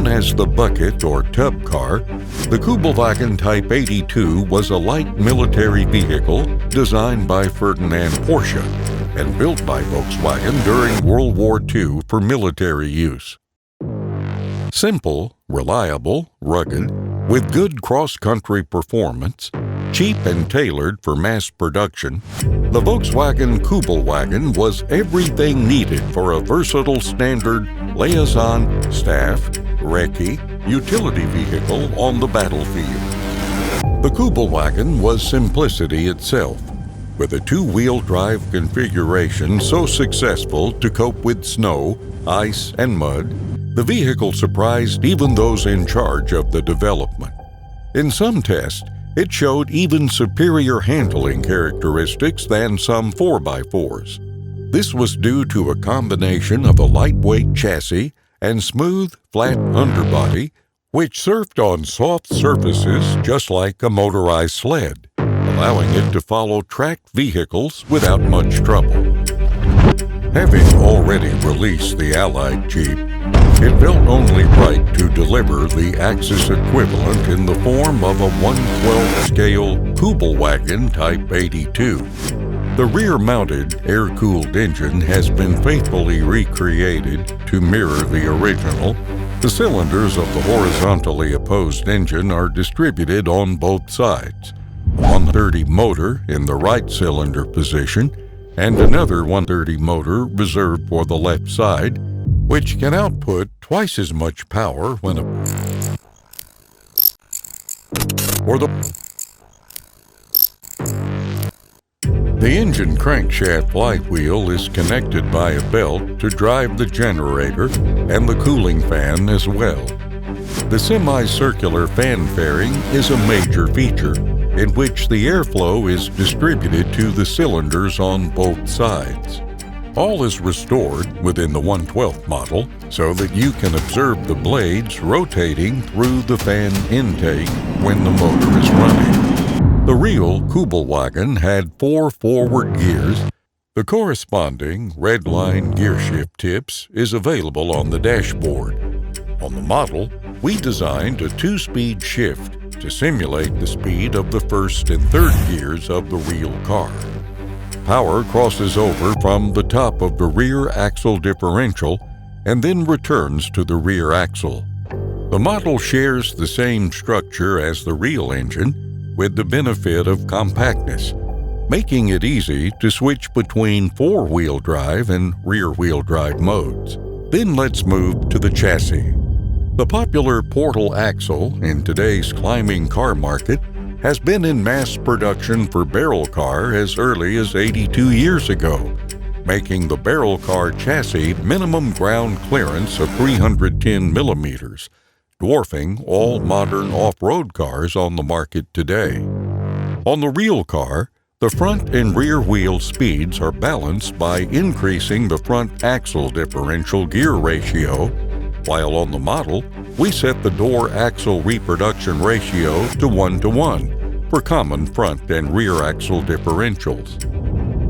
Known as the bucket or tub car, the Kübelwagen Type 82 was a light military vehicle designed by Ferdinand Porsche and built by Volkswagen during World War II for military use. Simple, reliable, rugged, with good cross-country performance, cheap and tailored for mass production, the Volkswagen Kübelwagen was everything needed for a versatile standard liaison, staff, recce, utility vehicle on the battlefield. The Kübelwagen was simplicity itself, with a two-wheel drive configuration so successful to cope with snow, ice, and mud. The vehicle surprised even those in charge of the development. In some tests, it showed even superior handling characteristics than some 4x4s. This was due to a combination of a lightweight chassis and smooth, flat underbody, which surfed on soft surfaces just like a motorized sled, allowing it to follow tracked vehicles without much trouble. Having already released the Allied Jeep, it felt only right to deliver the Axis equivalent in the form of a 1/12 scale Kübelwagen Type 82. The rear-mounted air-cooled engine has been faithfully recreated to mirror the original. The cylinders of the horizontally opposed engine are distributed on both sides. A 130 motor in the right cylinder position and another 130 motor reserved for the left side, which can output twice as much power when The engine crankshaft flywheel is connected by a belt to drive the generator and the cooling fan as well. The semicircular fan fairing is a major feature, in which the airflow is distributed to the cylinders on both sides. All is restored within the 1/12 model so that you can observe the blades rotating through the fan intake when the motor is running. The real Kübelwagen had 4 forward gears. The corresponding red line gear shift tips is available on the dashboard. On the model, we designed a 2-speed shift to simulate the speed of the first and third gears of the real car. Power crosses over from the top of the rear axle differential and then returns to the rear axle. The model shares the same structure as the real engine, with the benefit of compactness, making it easy to switch between 4-wheel drive and rear-wheel drive modes. Then let's move to the chassis. The popular portal axle in today's climbing car market has been in mass production for barrel car as early as 82 years ago, making the barrel car chassis minimum ground clearance of 310 millimeters, dwarfing all modern off-road cars on the market today. On the real car, the front and rear wheel speeds are balanced by increasing the front axle differential gear ratio, while on the model, we set the door axle reproduction ratio to 1:1 for common front and rear axle differentials.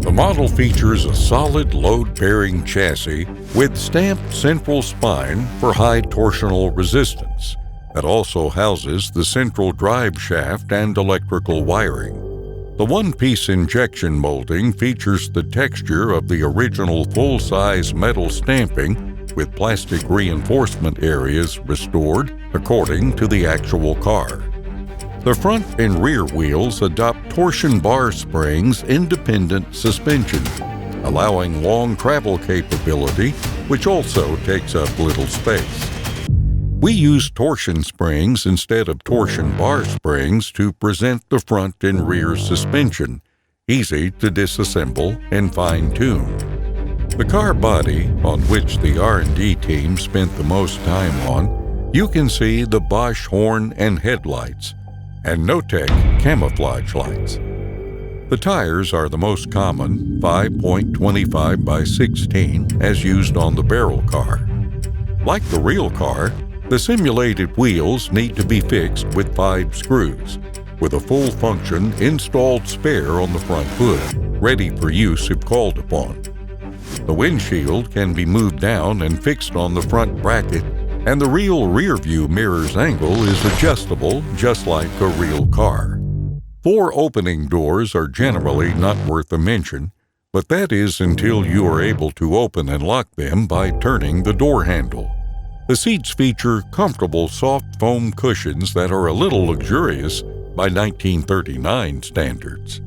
The model features a solid load-bearing chassis with stamped central spine for high torsional resistance that also houses the central drive shaft and electrical wiring. The one-piece injection molding features the texture of the original full-size metal stamping with plastic reinforcement areas restored according to the actual car. The front and rear wheels adopt torsion bar springs independent suspension, allowing long travel capability, which also takes up little space. We use torsion springs instead of torsion bar springs to present the front and rear suspension, easy to disassemble and fine-tune. The car body, on which the R&D team spent the most time on, you can see the Bosch horn and headlights, and Notec camouflage lights. The tires are the most common 5.25 by 16 as used on the barrel car. Like the real car, the simulated wheels need to be fixed with 5 screws, with a full function installed spare on the front hood, ready for use if called upon. The windshield can be moved down and fixed on the front bracket, and the rear view mirror's angle is adjustable just like a real car. 4 opening doors are generally not worth a mention, but that is until you are able to open and lock them by turning the door handle. The seats feature comfortable soft foam cushions that are a little luxurious by 1939 standards.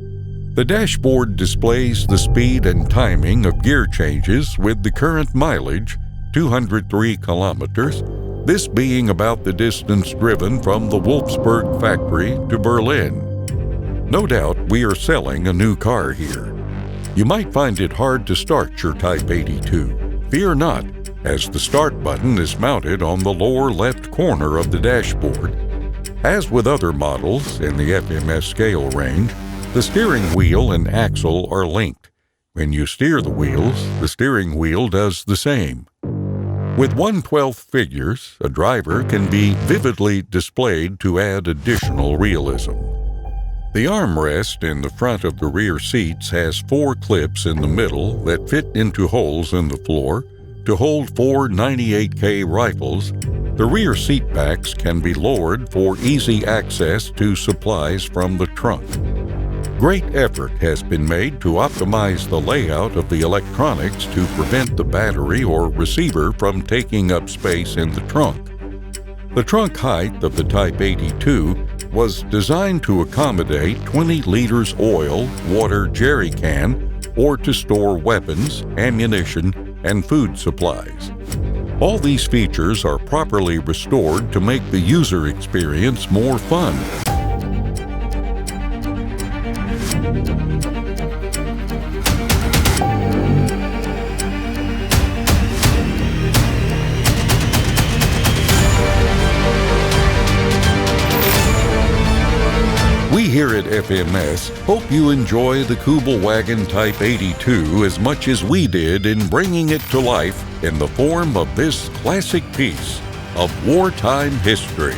The dashboard displays the speed and timing of gear changes with the current mileage, 203 kilometers, this being about the distance driven from the Wolfsburg factory to Berlin. No doubt we are selling a new car here. You might find it hard to start your Type 82. Fear not, as the start button is mounted on the lower left corner of the dashboard. As with other models in the FMS scale range, the steering wheel and axle are linked. When you steer the wheels, the steering wheel does the same. With 1/12 figures, a driver can be vividly displayed to add additional realism. The armrest in the front of the rear seats has 4 clips in the middle that fit into holes in the floor to hold 4 98K rifles. The rear seat backs can be lowered for easy access to supplies from the trunk. Great effort has been made to optimize the layout of the electronics to prevent the battery or receiver from taking up space in the trunk. The trunk height of the Type 82 was designed to accommodate 20 liters oil, water jerry can, or to store weapons, ammunition, and food supplies. All these features are properly restored to make the user experience more fun. We here at FMS hope you enjoy the Kübelwagen Type 82 as much as we did in bringing it to life in the form of this classic piece of wartime history.